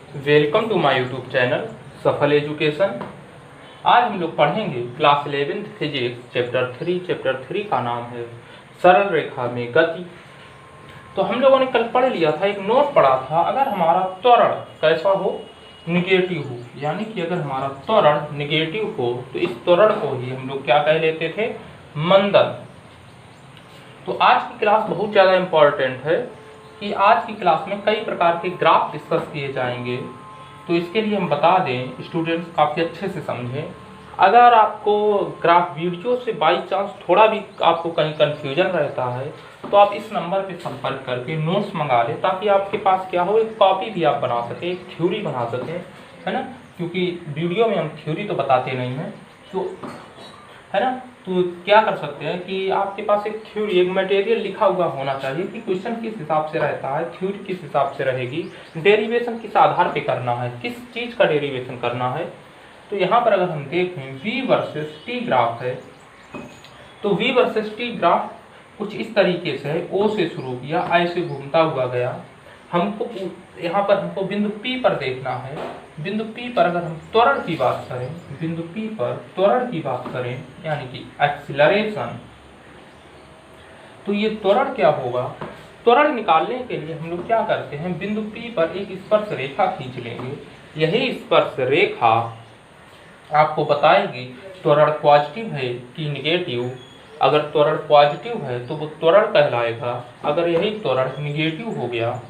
Welcome to my YouTube channel Safal education. आज हम लोग पढ़ेंगे क्लास 11th फिजिक्स चैप्टर 3 का नाम है सरल रेखा में गति। तो हम लोगों ने कल पढ़ लिया था, एक नोट पढ़ा था, अगर हमारा त्वरण कैसा हो, निगेटिव हो, यानी कि अगर हमारा त्वरण निगेटिव हो तो इस त्वरण को ही हम लोग क्या कह लेते थे, मंदन। तो आज की क्लास बहुत ज़्यादा इम्पॉर्टेंट है कि आज की क्लास में कई प्रकार के ग्राफ डिस्कस किए जाएंगे। तो इसके लिए हम बता दें, स्टूडेंट्स काफ़ी अच्छे से समझें। अगर आपको ग्राफ वीडियो से बाई चांस थोड़ा भी आपको कहीं कन्फ्यूजन रहता है तो आप इस नंबर पे संपर्क करके नोट्स मंगा लें, ताकि आपके पास क्या हो, एक कॉपी भी आप बना सकें, एक थ्योरी बना सकें, है ना। क्योंकि वीडियो में हम थ्योरी तो बताते नहीं हैं, तो है ना। तो क्या कर सकते हैं कि आपके पास एक थ्योरी, एक मटेरियल लिखा हुआ होना चाहिए कि क्वेश्चन किस हिसाब से रहता है, थ्योरी किस हिसाब से रहेगी, डेरिवेशन किस आधार पे करना है, किस चीज़ का डेरिवेशन करना है। तो यहाँ पर अगर हम देखें V वर्सेस T ग्राफ है, तो V वर्सेस T ग्राफ कुछ इस तरीके से है, O से शुरू किया, ऐसे घूमता हुआ गया। हमको यहाँ पर हमको बिंदु P पर देखना है। बिंदु P पर अगर हम त्वरण की बात करें, बिंदु P पर त्वरण की बात करें, यानी कि एक्सीलरेशन, तो ये त्वरण क्या होगा। त्वरण निकालने के लिए हम लोग क्या करते हैं, बिंदु P पर एक स्पर्श रेखा खींच लेंगे। यही स्पर्श रेखा आपको बताएगी त्वरण पॉजिटिव है कि निगेटिव। अगर त्वरण पॉजिटिव है तो वो त्वरण कहलाएगा, अगर यही त्वरण निगेटिव हो गया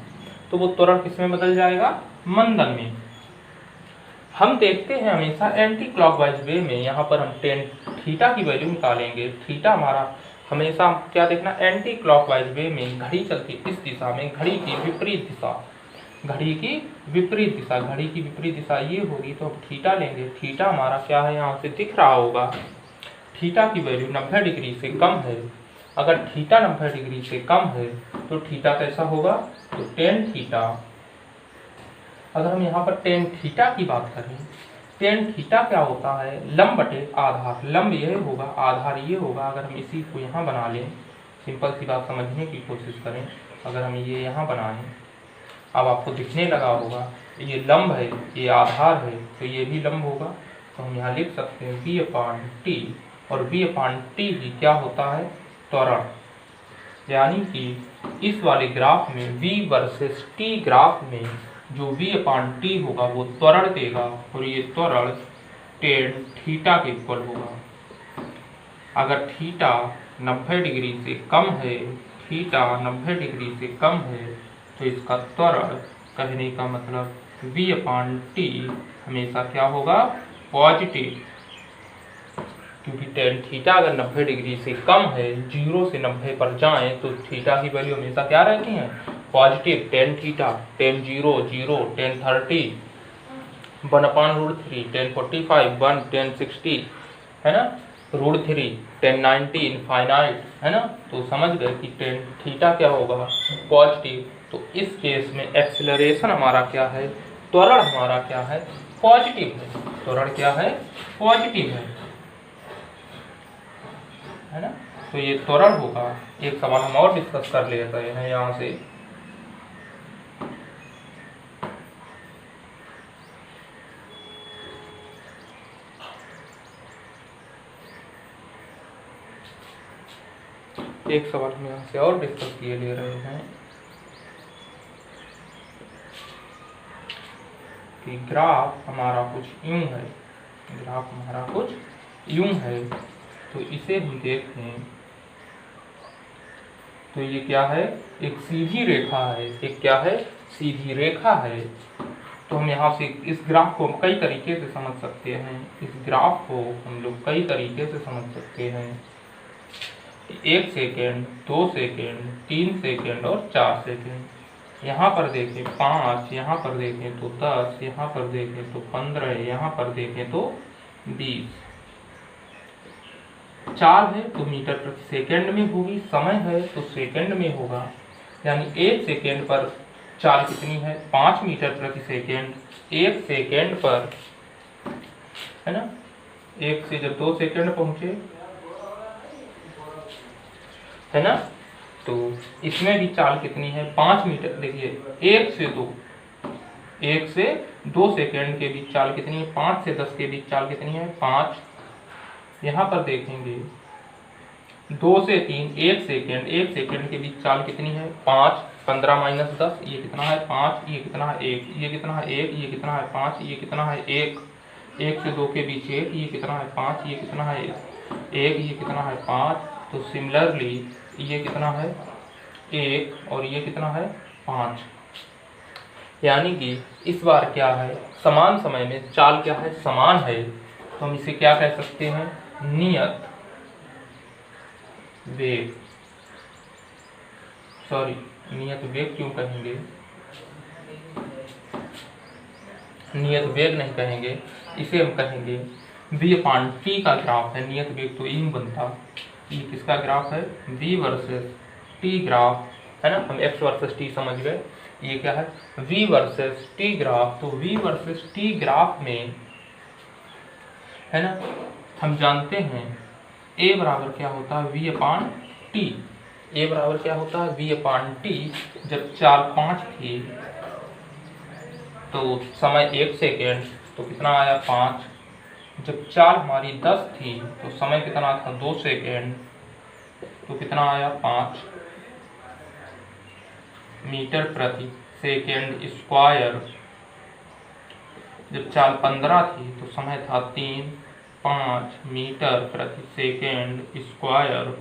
तो वो त्वरण किसमें बदल जाएगा, मंदन में। हम देखते हैं हमेशा एंटी क्लॉकवाइज वे में, यहाँ पर हम टेन थीटा की वैल्यू निकालेंगे। थीटा हमारा हमेशा क्या देखना, एंटी क्लॉकवाइज वे में घड़ी चलती इस दिशा में, घड़ी की विपरीत दिशा, घड़ी की विपरीत दिशा, घड़ी की विपरीत दिशा ये होगी, तो हम थीटा लेंगे। थीटा हमारा क्या है, यहाँ से दिख रहा होगा, थीटा की वैल्यू 90 डिग्री से कम है। अगर थीटा 90 डिग्री से कम है तो थीटा कैसा होगा, तो टेन थीटा। अगर हम यहाँ पर टेन थीटा की बात करें, टेन थीटा क्या होता है, लंब बटे आधार। लंब ये होगा, आधार ये होगा। अगर हम इसी को यहाँ बना लें, सिंपल सी बात समझने की कोशिश करें, अगर हम ये यहाँ बनाएं, अब आपको दिखने लगा होगा ये लंब है, ये आधार है, तो ये भी लंब होगा। तो हम यहाँ लिख सकते हैं V/T, और V/T ही क्या होता है, त्वरण। यानी कि इस वाले ग्राफ में V वर्सेस T ग्राफ में जो V/T होगा वो त्वरण देगा, और ये त्वरण टेन थीटा के इक्वल होगा। अगर थीटा 90 डिग्री से कम है, थीटा 90 डिग्री से कम है, तो इसका त्वरण कहने का मतलब V/T हमेशा क्या होगा, पॉजिटिव। क्योंकि टेन थीटा अगर 90 डिग्री से कम है, 0 से 90 पर जाएं तो थीटा की वैल्यू हमेशा क्या रहती है, positive. Tan theta, ten 0 0, ten 30 1/√3, ten 45 1, ten 60, है ना, √3, टेन 90 इनफाइनाइट, है ना। तो समझ गए कि टेन थीटा क्या होगा, पॉजिटिव। तो इस केस में एक्सीलरेशन हमारा क्या है, त्वरण हमारा क्या है, पॉजिटिव है। त्वरण क्या है, पॉजिटिव है ना। तो ये त्वरण होगा। एक सवाल हम और डिस्कस कर लेते हैं यहाँ से। एक सवाल हम यहाँ से और डिस्कस किए ले रहे हैं कि ग्राफ हमारा कुछ यूं है, ग्राफ हमारा कुछ यूं है। तो इसे हम देखें तो ये क्या है, एक सीधी रेखा है, एक क्या है, सीधी रेखा है। तो हम यहाँ से इस ग्राफ को कई तरीके से समझ सकते हैं। इस ग्राफ को हम लोग कई तरीके से समझ सकते हैं, 1 सेकेंड, 2 सेकेंड, 3 सेकेंड और 4 सेकेंड। यहाँ पर देखें 5, यहाँ पर देखें तो 10, यहाँ पर देखें तो 15, यहाँ पर देखें तो 20। 4 है तो मीटर प्रति सेकेंड में होगी, समय है तो सेकेंड में होगा। यानी 1 सेकेंड पर चाल कितनी है, 5 मीटर प्रति सेकेंड। 1 सेकेंड पर, है ना, 1 से जब 2 सेकेंड पहुंचे, है ना, तो इसमें भी चाल कितनी है, 5 मीटर। देखिए 1 से 2, 1 से 2 सेकेंड के बीच चाल कितनी है, 5 से 10 के बीच चाल कितनी है, 5। यहाँ पर देखेंगे 2 से 3 1 सेकेंड के बीच चाल कितनी है, 5। 15 माइनस 10 ये कितना है, 5। ये कितना है, 1। ये कितना है, 1। ये कितना है, 5। ये कितना है, 1। 1 से 2 के बीच 1। ये कितना है, 5। ये कितना है, 1। ये कितना है, 5। तो सिमिलरली ये कितना है, 1 और ये कितना है, 5। यानी कि इस बार क्या है, समान समय में चाल क्या है, समान है। तो हम इसे क्या कह सकते हैं, नियत वेग। सॉरी, नियत वेग क्यों कहेंगे, नियत वेग नहीं कहेंगे, इसे हम कहेंगे v/t का ग्राफ है। नियत वेग तो ई बनता, ये किसका ग्राफ है, v वर्सेस t ग्राफ है ना। हम x वर्सेस t समझ गए, ये क्या है, v वर्सेस t ग्राफ। तो v वर्सेस t ग्राफ में है ना, हम जानते हैं a बराबर क्या होता है, v/t। a बराबर क्या होता है, v/t। जब चाल 5 थी तो समय 1 सेकेंड, तो कितना आया, 5। जब चाल हमारी 10 थी तो समय कितना था, 2 सेकेंड, तो कितना आया, 5 मीटर प्रति सेकेंड स्क्वायर। जब चाल 15 थी तो समय था 5 मीटर प्रति सेकेंड स्क्वायर।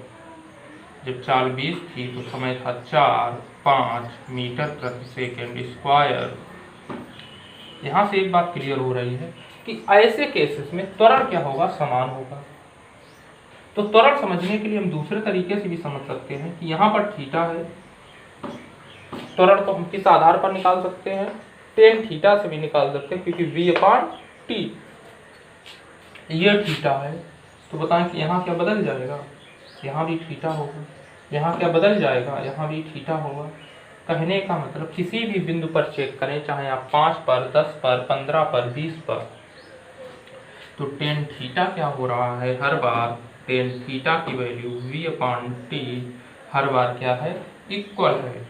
जब चाल 20 थी तो समय था 5 मीटर प्रति सेकेंड स्क्वायर। यहाँ से एक बात क्लियर हो रही है कि ऐसे केसेस में त्वरण क्या होगा, समान होगा। तो त्वरण समझने के लिए हम दूसरे तरीके से भी समझ सकते हैं कि यहाँ पर थीटा है, त्वरण को हम किस आधार पर निकाल सकते हैं, टेन थीटा से भी निकाल सकते हैं, क्योंकि v/t ये थीटा है। तो बताएं कि यहाँ क्या बदल जाएगा, यहाँ भी थीटा होगा। यहाँ क्या बदल जाएगा, यहाँ भी थीटा होगा। कहने का मतलब किसी भी बिंदु पर चेक करें, चाहे आप 5 पर, 10 पर, 15 पर, 20 पर, तो टेन थीटा क्या हो रहा है, हर बार टेन थीटा की वैल्यू v/t हर बार क्या है, इक्वल है,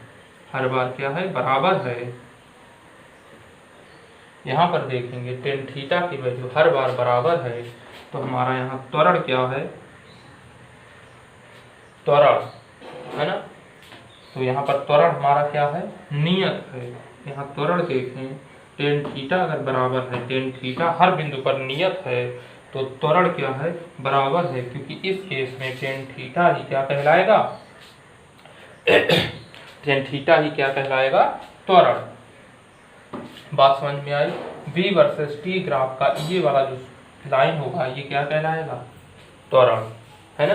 हर बार क्या है, बराबर है। यहाँ पर देखेंगे टेन थीटा की वैल्यू हर बार बराबर है, तो हमारा यहाँ त्वरण क्या है, त्वरण है ना। तो यहाँ पर त्वरण हमारा क्या है, नियत है। यहाँ त्वरण देखें, टेन थीटा अगर बराबर है, टेन थीटा हर बिंदु पर नियत है, तो त्वरण क्या है, बराबर है, क्योंकि इस केस में टेन थीटा ही क्या कहलाएगा, टेन थीटा ही क्या कहलाएगा, त्वरण। बात समझ में आई। v वर्सेस t ग्राफ का ये वाला जो लाइन होगा, ये क्या कहलाएगा, त्वरण है ना।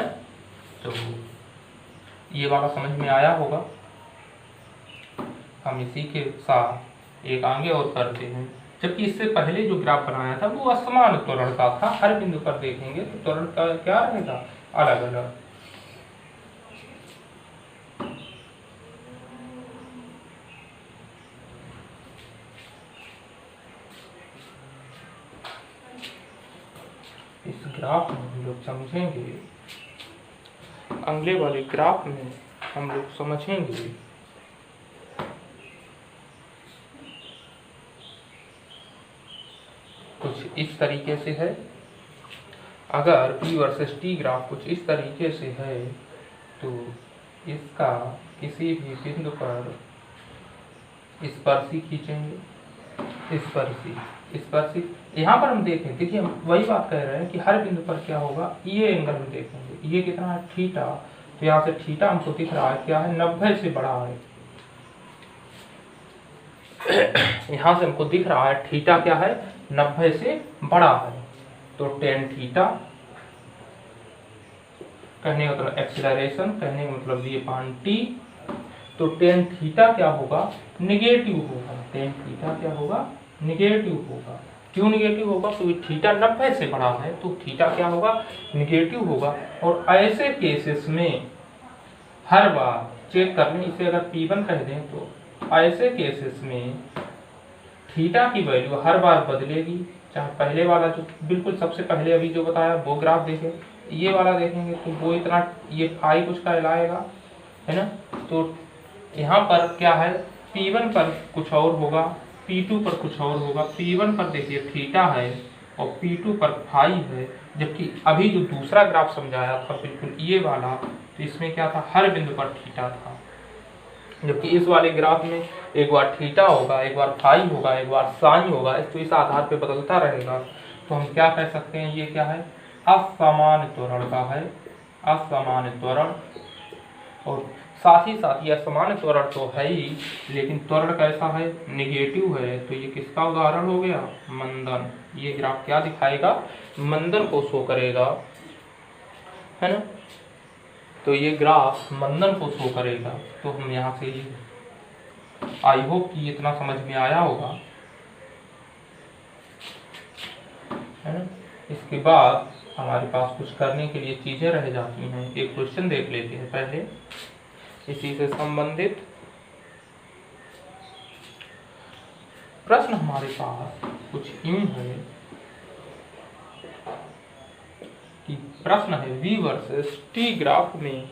तो ये वाला समझ में आया होगा। हम इसी के साथ एक आगे और करते हैं। जबकि इससे पहले जो ग्राफ बनाया था वो असमान त्वरण का था, हर बिंदु पर देखेंगे तो त्वरण का क्या रहेगा, अलग अलग। इस ग्राफ में हम लोग समझेंगे, अगले वाले ग्राफ में हम लोग समझेंगे कुछ इस तरीके से है। अगर p वर्सेस t ग्राफ कुछ इस तरीके से है, तो इसका किसी भी बिंदु पर स्पर्शी खींचेंगे, स्पर्शी यहाँ पर हम देखें, देखिए हम वही बात कह रहे हैं कि हर बिंदु पर क्या होगा, ये एंगल हम देखेंगे, ये कितना है, थीटा। तो यहाँ से थीटा हमको दिख रहा है क्या है, 90 से बड़ा है। यहाँ से हमको दिख रहा है थीटा क्या है, 90 से बड़ा है। तो टेन थीटा कहने का मतलब एक्सीलरेशन, कहने का मतलब v/t। तो टेन थीटा क्या होगा, निगेटिव होगा। टेन थीटा क्या होगा, निगेटिव होगा। क्यों निगेटिव होगा, क्योंकि थीटा 90 से बड़ा है, तो थीटा क्या होगा, निगेटिव होगा। और ऐसे केसेस में हर बार चेक करने, इसे अगर P1 कह दें, तो ऐसे केसेस में थीटा की वैल्यू हर बार बदलेगी। चाहे पहले वाला जो बिल्कुल सबसे पहले अभी जो बताया वो ग्राफ देखें, ये वाला देखेंगे तो वो इतना, ये फाई कुछ कहलाएगा, है ना। तो यहाँ पर क्या है, P1 पर कुछ और होगा, P2 पर कुछ और होगा। P1 पर देखिए थीटा है और P2 पर फाई है, जबकि अभी जो दूसरा ग्राफ समझाया था बिल्कुल ये वाला, तो इसमें क्या था, हर बिंदु पर थीटा था, जबकि इस वाले ग्राफ में एक बार थीटा होगा, एक बार फाई होगा, एक बार साइन होगा, तो इस आधार पे बदलता रहेगा। तो हम क्या कह सकते हैं, ये क्या है, असमान त्वरण का है, असमान त्वरण। और साथ ही साथ ये असमान त्वरण तो है ही, लेकिन त्वरण कैसा है, निगेटिव है। तो ये किसका उदाहरण हो गया, मंदन। ये ग्राफ क्या दिखाएगा, मंदन को शो करेगा, है ना। तो ये ग्राफ मंदन को शो करेगा। तो हम यहाँ से, आई होप कि इतना समझ में आया होगा, है ना। इसके बाद हमारे पास कुछ करने के लिए चीजें रह जाती हैं। एक क्वेश्चन देख लेते हैं पहले इसी से संबंधित। प्रश्न हमारे पास कुछ यूं है कि प्रश्न है V वर्सेस T ग्राफ में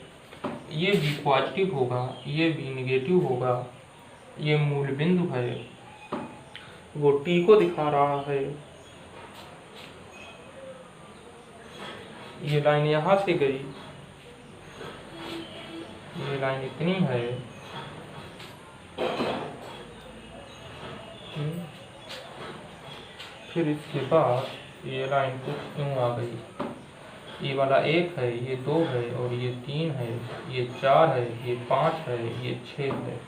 ये V पॉजिटिव होगा, ये V निगेटिव होगा, ये मूल बिंदु है, वो T को दिखा रहा है, ये लाइन यहाँ से गई, ये लाइन इतनी है, फिर इसके बाद ये लाइन कुछ यूं आ गई, ये वाला 1 है, ये 2 है, और ये 3 है, ये 4 है, ये 5 है, ये 6 है।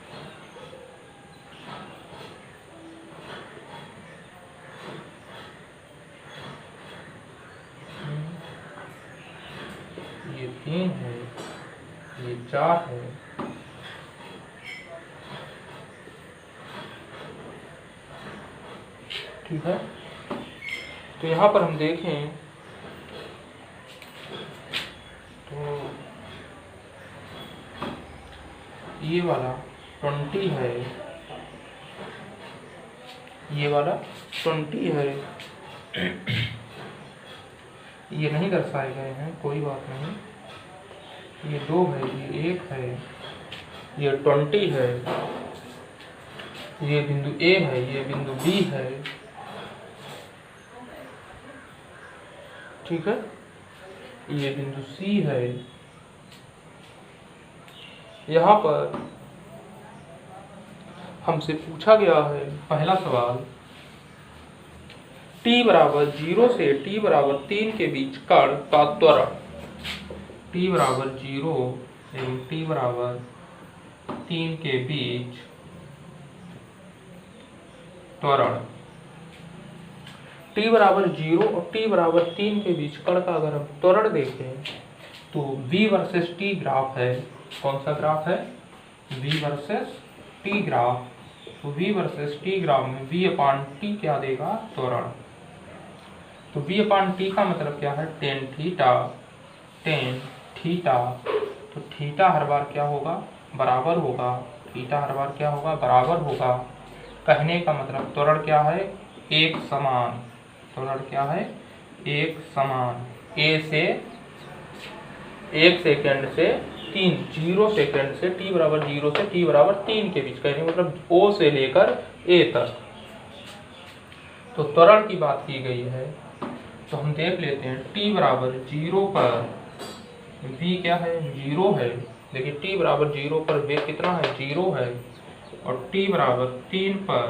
ये 3 है, ये 4 है, ठीक है। तो यहाँ पर हम देखें तो ये वाला 20 है, ये वाला 20 है, ये नहीं दर्शाए गए हैं, कोई बात नहीं। ये 2 है, ये 1 है, ये 20 है, ये बिंदु A है, ये बिंदु B है, ठीक है। ये बिंदु C है। यहाँ पर हमसे पूछा गया है पहला सवाल, t बराबर 0 से t बराबर 3 के बीच कण का त्वरण, t बराबर 0 एवं t बराबर 3 के बीच त्वरण। t बराबर 0 और t बराबर 3 के बीच कण का अगर हम त्वरण देखें तो v वर्सेस t ग्राफ है। कौन सा ग्राफ है, v वर्सेस t ग्राफ। तो v वर्सेस t ग्राफ में v अपान t क्या देगा, त्वरण। तो v अपान t का मतलब क्या है, टेन थीटा, टेन थीटा। तो थीटा हर बार क्या होगा, बराबर होगा, थीटा हर बार क्या होगा, बराबर होगा। कहने का मतलब त्वरण क्या है, एक समान। त्वरण क्या है, एक समान। a से 1 सेकेंड से 3, 0 सेकेंड से t बराबर 0 से t बराबर 3 के बीच, कहने मतलब O से लेकर A तक। तो त्वरण की बात की गई है। तो हम देख लेते हैं t बराबर 0 पर v क्या है, 0 है। देखिए t बराबर 0 पर v कितना है, 0 है, और t बराबर 3 पर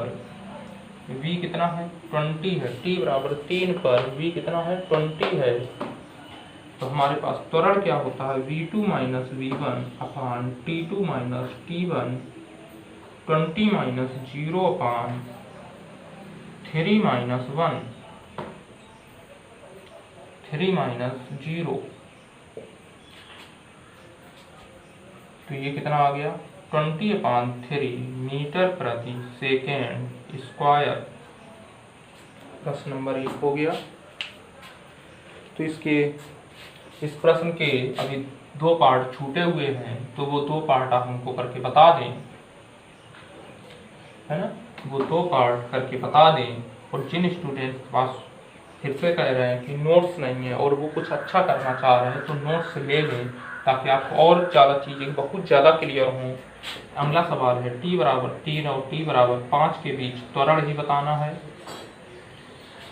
v कितना है, 20 है। t बराबर 3 पर v कितना है, 20 है। तो हमारे पास त्वरण क्या होता है, v2 माइनस v1 अपान t2 माइनस t1, 20 माइनस 0 अपान 3 माइनस 1, 3 माइनस 0। तो ये कितना आ गया, 20 अपान 3 मीटर प्रति सेकेंड स्क्वायर। प्रश्न नंबर 1 हो गया। तो इस प्रश्न के अभी 2 पार्ट छूटे हुए हैं, तो वो 2 पार्ट आप हमको करके बता दें, है ना। वो 2 पार्ट करके बता दें। और जिन स्टूडेंट्स के पास फिर से कह रहे हैं कि नोट्स नहीं है और वो कुछ अच्छा करना चाह रहे हैं, तो नोट्स ले लें ताकि आपको और ज़्यादा चीज़ें बहुत ज़्यादा क्लियर हों। अगला सवाल है t बराबर 3 और t बराबर 5 के बीच त्वरण ही बताना है।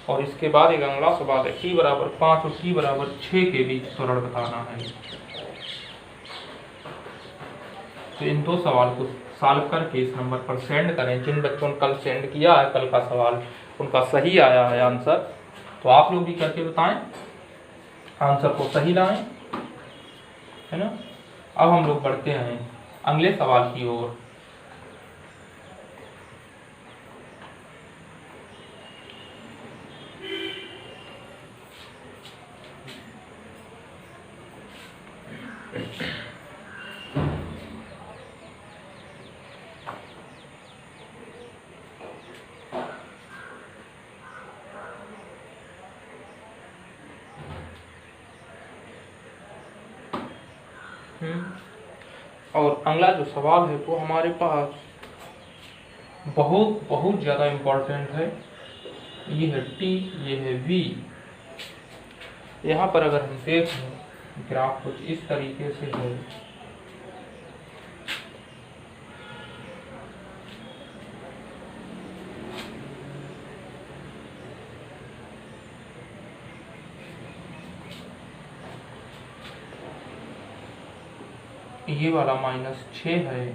और इसके बाद एक अगला सवाल है t बराबर 5 और t बराबर 6 के बीच त्वरण बताना है। तो इन दो सवाल को सॉल्व करके इस नंबर पर सेंड करें। जिन बच्चों ने कल सेंड किया है कल का सवाल उनका सही आया है आंसर, तो आप लोग भी करके बताएं, आंसर को सही लाएं, है ना। अब हम लोग बढ़ते हैं अगले सवाल की ओर। और अगला जो सवाल है वो हमारे पास बहुत बहुत ज़्यादा इम्पोर्टेंट है। ये है t, ये है v। यहाँ पर अगर हम देखें ग्राफ कुछ इस तरीके से है। ये वाला -6 है,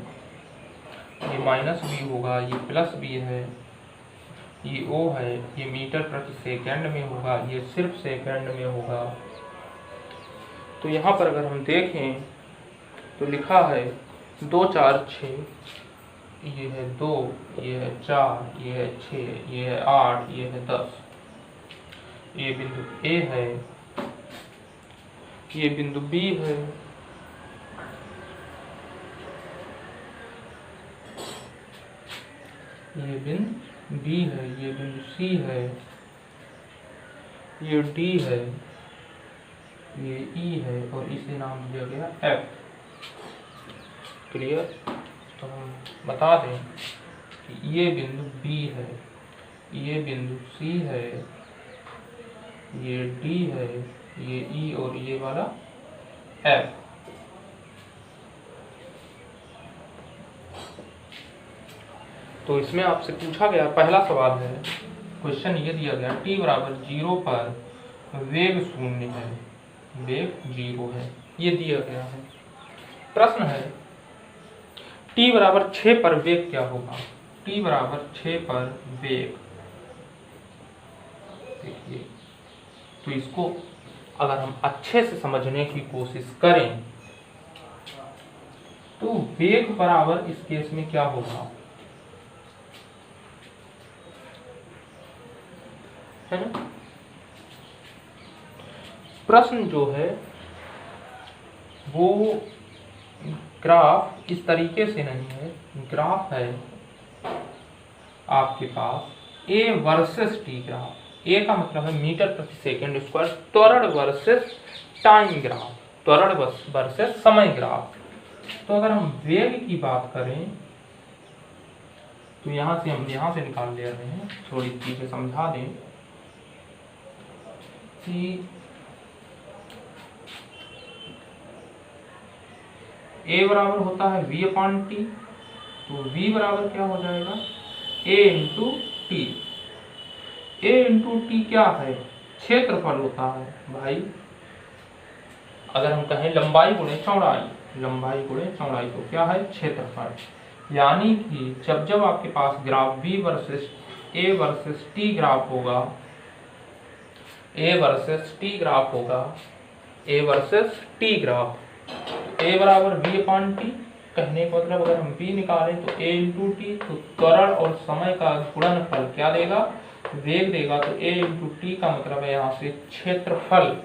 ये -b होगा, ये +b है, ये O है, ये मीटर प्रति सेकंड में होगा, ये सिर्फ सेकंड में होगा। तो यहाँ पर अगर हम देखें तो लिखा है 2 4 6, ये है 2, ये है 4, ये है 6, ये है 8, ये है 10। ये बिंदु A है, ये बिंदु B है, ये बिंदु B है, ये बिंदु C है, ये D है, ये E है और इसे नाम दिया गया F। क्लियर। तो हम बता दें कि ये बिंदु B है, ये बिंदु C है, ये D है, ये E और ये वाला F। तो इसमें आपसे पूछा गया पहला सवाल है, क्वेश्चन ये दिया गया t बराबर 0 पर वेग 0 है, वेग 0 है, ये दिया गया है। प्रश्न है t बराबर 6 पर वेग क्या होगा। t बराबर 6 पर वेग, देखिए तो इसको अगर हम अच्छे से समझने की कोशिश करें तो वेग बराबर इस केस में क्या होगा, है ना। प्रश्न जो है वो ग्राफ इस तरीके से नहीं है, ग्राफ है आपके पास a versus t graph. a का मतलब है मीटर प्रति सेकंड स्क्वायर, त्वरण वर्सेस टाइम ग्राफ, त्वरण वर्सेस समय ग्राफ। तो अगर हम वेग की बात करें तो यहाँ से हम यहाँ से निकाल ले रहे हैं, थोड़ी चीजें समझा दें कि a बराबर होता है v/t, तो v बराबर क्या हो जाएगा a into T. a into T क्या है, क्षेत्रफल होता है भाई। अगर हम कहें लंबाई गुणे चौड़ाई, लंबाई गुणे चौड़ाई तो क्या है क्षेत्रफल। यानी कि जब आपके पास graph v versus a versus t graph होगा, a वर्सेस t ग्राफ होगा, a versus t graph, a बराबर v/t कहने का मतलब अगर हम v निकालें तो a इंटू टी, तो त्वरण और समय का गुणनफल क्या देगा, वेग देगा। तो a इंटू टी का मतलब है यहाँ से क्षेत्रफल।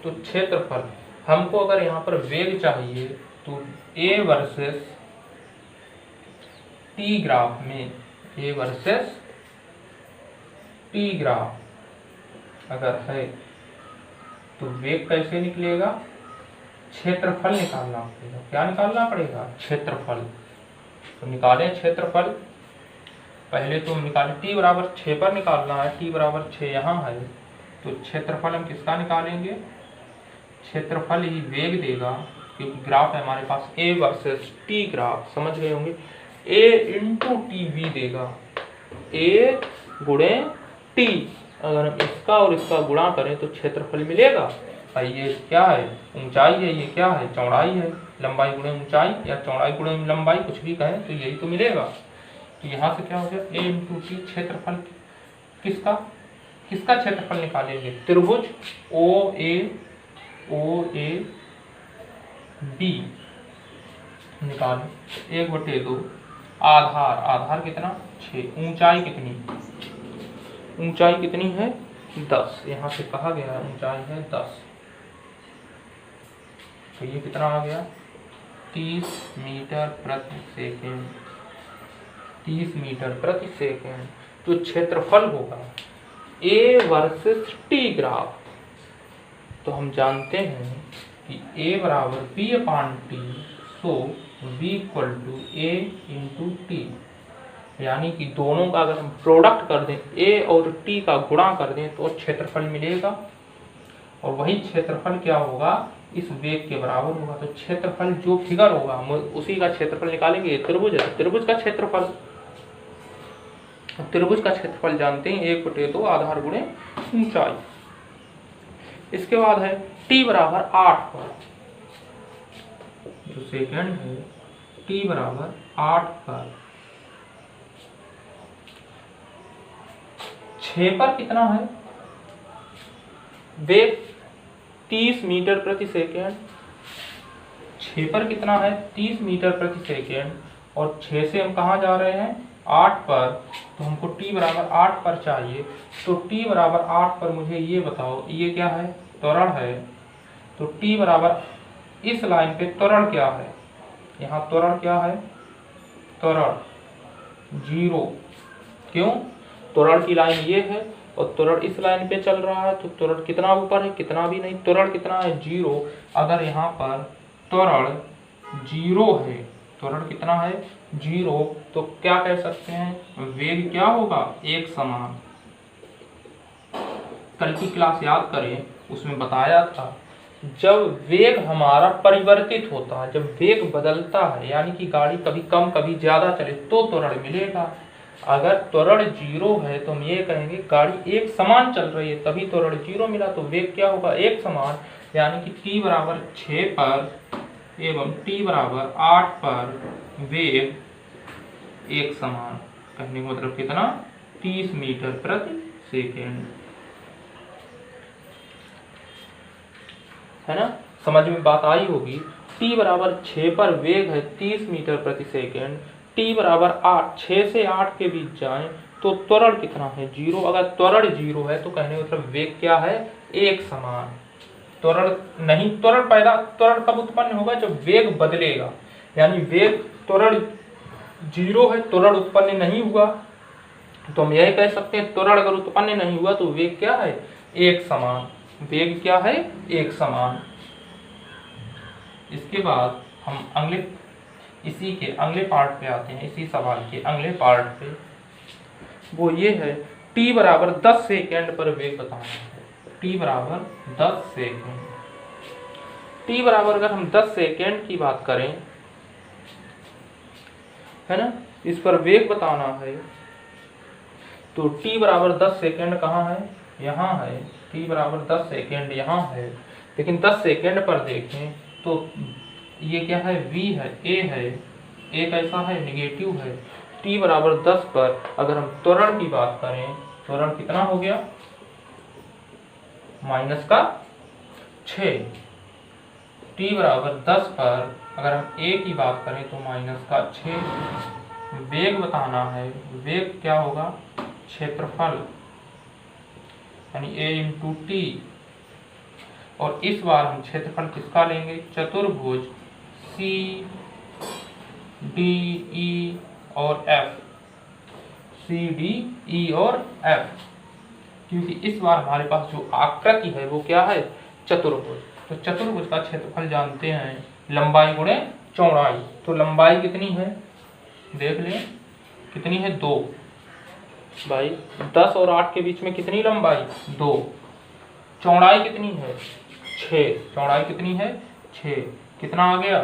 तो क्षेत्रफल हमको अगर यहाँ पर वेग चाहिए तो a वर्सेस t ग्राफ में, a वर्सेस t ग्राफ अगर है तो वेग कैसे निकलेगा, क्षेत्रफल निकालना पड़ेगा। क्या निकालना पड़ेगा, क्षेत्रफल। तो निकालें क्षेत्रफल। पहले तो हम निकालें t बराबर 6 पर निकालना है, t बराबर 6 यहाँ है, तो क्षेत्रफल हम किसका निकालेंगे, क्षेत्रफल ही वेग देगा, क्योंकि ग्राफ है हमारे पास ए वर्सेस टी ग्राफ, समझ गए होंगे। ए इंटू टी वी देगा, ए गुणे टी, अगर हम इसका और इसका गुणा करें तो क्षेत्रफल मिलेगा। और ये क्या है, ऊंचाई है, ये क्या है, चौड़ाई है। लंबाई गुणे ऊंचाई या चौड़ाई गुणे लंबाई, कुछ भी कहें तो यही तो मिलेगा। तो यहाँ से क्या हो गया, ए इंटू टी, क्षेत्रफल किसका किसका क्षेत्रफल निकालेंगे, त्रिभुज ओ ए बी निकालें, 1/2, आधार कितना 6, ऊंचाई कितनी है 10, यहाँ से कहा गया ऊंचाई है 10, तो ये कितना आ गया 30 मीटर प्रति सेकेंड, 30 मीटर प्रति सेकेंड। तो क्षेत्रफल होगा ए वर्सेस टी ग्राफ, तो हम जानते हैं कि ए बराबर B upon T, so v equal to A into T, यानी कि दोनों का अगर हम प्रोडक्ट कर दें, ए और टी का गुणा कर दें तो क्षेत्रफल मिलेगा, और वही क्षेत्रफल क्या होगा, इस वेग के बराबर होगा। तो क्षेत्रफल जो फिगर होगा हम उसी का क्षेत्रफल निकालेंगे। त्रिभुज है, त्रिभुज का क्षेत्रफल जानते हैं 1/2 आधार गुणे ऊंचाई। इसके बाद है t बराबर 8 पर, जो सेकंड है t बराबर 8 पर, 6 पर कितना है वेग 30 मीटर प्रति सेकेंड, 6 पर कितना है 30 मीटर प्रति सेकेंड, और 6 से हम कहाँ जा रहे हैं 8 पर, तो हमको t बराबर 8 पर चाहिए। तो t बराबर 8 पर मुझे ये बताओ, ये क्या है, त्वरण है। तो t बराबर इस लाइन पे त्वरण क्या है, यहाँ त्वरण क्या है, त्वरण 0, क्यों, त्वरण की लाइन ये है और त्वरण इस लाइन पे चल रहा है, तो त्वरण कितना ऊपर है, कितना भी नहीं, त्वरण कितना है 0। अगर यहाँ पर त्वरण 0 है, त्वरण कितना है 0, तो क्या कह सकते हैं, वेग क्या होगा, एक समान। कल की क्लास याद करें, उसमें बताया था जब वेग हमारा परिवर्तित होता है, जब वेग बदलता है, यानी कि गाड़ी कभी कम कभी ज्यादा चले तो त्वरण मिलेगा। अगर त्वरण 0 है तो हम ये कहेंगे गाड़ी एक समान चल रही है, तभी त्वरण 0 मिला, तो वेग क्या होगा, एक समान। यानी कि t बराबर 6 पर एवं t बराबर 8 पर वेग एक समान, कहने का मतलब कितना 30 मीटर प्रति सेकेंड, है ना, समझ में बात आई होगी। t बराबर 6 पर वेग है 30 मीटर प्रति सेकेंड, t बराबर 8, 6 से 8 के बीच जाएं तो त्वरण कितना है 0। अगर त्वरण 0 है तो कहने का मतलब वेग क्या है, एक समान। त्वरण नहीं, त्वरण कब उत्पन्न होगा, जब वेग बदलेगा, यानी वेग त्वरण 0 है, त्वरण उत्पन्न नहीं हुआ, तो हम यही कह सकते हैं त्वरण अगर उत्पन्न नहीं हुआ तो वेग क्या है, एक समान, वेग क्या है, एक समान। इसके बाद हम इसी के अगले पार्ट पे आते हैं, इसी सवाल के अगले पार्ट पे, वो ये है t बराबर 10 सेकेंड पर वेग बताना है। t बराबर 10 सेकेंड, t बराबर अगर हम 10 सेकेंड की बात करें, है ना, इस पर वेग बताना है, तो t बराबर 10 सेकेंड कहाँ है, यहाँ है, t बराबर 10 सेकेंड यहाँ है। लेकिन 10 सेकेंड पर देखें तो ये क्या है, v है, a है, a कैसा है, निगेटिव है। t बराबर 10 पर अगर हम त्वरण की बात करें, त्वरण कितना हो गया, -6। t बराबर 10 पर अगर हम a की बात करें तो -6। वेग बताना है, वेग क्या होगा, क्षेत्रफल, यानी a इंटू टी, और इस बार हम क्षेत्रफल किसका लेंगे, चतुर्भुज C D E और F, C D E और F, क्योंकि इस बार हमारे पास जो आकृति है वो क्या है, चतुर्भुज। तो चतुर्भुज का क्षेत्रफल जानते हैं लंबाई गुणे चौड़ाई। तो लंबाई कितनी है, देख लें कितनी है, 2 भाई, 10 और 8 के बीच में कितनी लंबाई, 2। चौड़ाई कितनी है, 6, चौड़ाई कितनी है 6, कितना आ गया,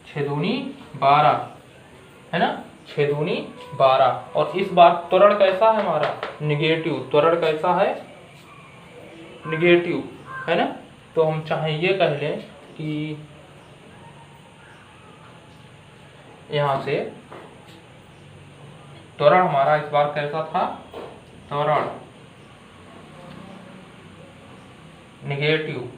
6 दूनी 12 है ना, 6 दूनी 12। और इस बार त्वरण कैसा है हमारा, निगेटिव। त्वरण कैसा है, निगेटिव है ना। तो हम चाहे ये कह लें कि यहां से त्वरण हमारा इस बार कैसा था, त्वरण निगेटिव।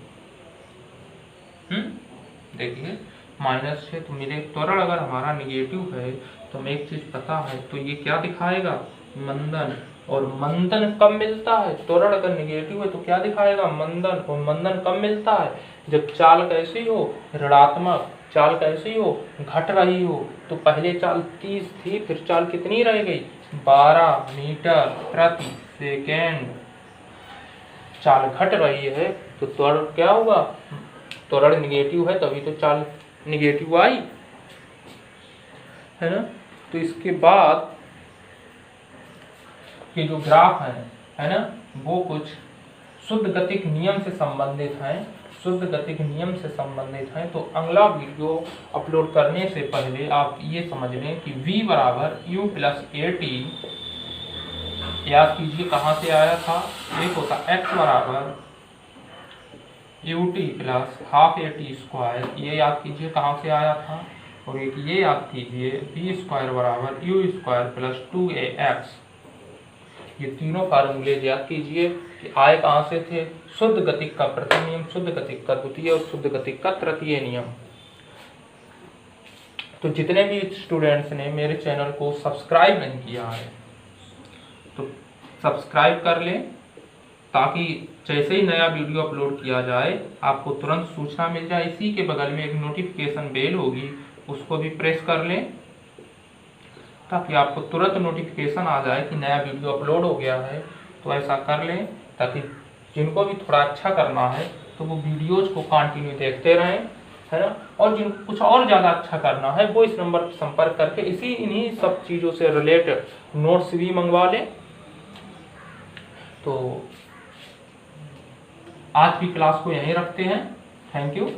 देखिए -6, तो मेरे त्वरण अगर हमारा निगेटिव है तो हमें एक चीज पता है, तो ये क्या दिखाएगा, मंदन। और मंदन कब मिलता है, त्वरण अगर निगेटिव है तो क्या दिखाएगा, मंदन। और मंदन कब मिलता है, जब चाल कैसी हो, ऋणात्मक। चाल कैसी हो, घट रही हो। तो पहले चाल 30 थी, फिर चाल कितनी रह गई, 12 मीटर प्रति सेकेंड। चाल घट रही है तो त्वरण क्या होगा, त्वरण निगेटिव है तभी तो चाल निगेटिव आई, है ना। तो इसके बाद ये जो ग्राफ है ना, वो कुछ शुद्ध गतिक नियम से संबंधित हैं, शुद्ध गतिक नियम से संबंधित हैं। तो अगला वीडियो अपलोड करने से पहले आप ये समझ लें कि v बराबर u प्लस AT, याद कीजिए कहाँ से आया था, एक होता x बराबर ut plus half AT square, ये याद कीजिए कहाँ से आया था। और एक ये याद कीजिए v स्क्वायर बराबर u स्क्वायर प्लस 2ax। ये तीनों फार्मूले याद कीजिए कि आए कहाँ से थे, शुद्ध गतिक का प्रथम नियम, शुद्ध गतिक का द्वितीय और शुद्ध गतिक का तृतीय नियम। तो जितने भी स्टूडेंट्स ने मेरे चैनल को सब्सक्राइब नहीं किया है तो सब्सक्राइब कर लें, ताकि जैसे ही नया वीडियो अपलोड किया जाए आपको तुरंत सूचना मिल जाए। इसी के बगल में एक नोटिफिकेशन बेल होगी, उसको भी प्रेस कर लें ताकि आपको तुरंत नोटिफिकेशन आ जाए कि नया वीडियो अपलोड हो गया है। तो ऐसा कर लें ताकि जिनको भी थोड़ा अच्छा करना है तो वो वीडियोज को कंटिन्यू देखते रहें, है ना। और जिनको कुछ और ज़्यादा अच्छा करना है वो इस नंबर पर संपर्क करके इन्हीं सब चीज़ों से रिलेटेड नोट्स भी मंगवा लें। तो आज की क्लास को यहीं रखते हैं। Thank you.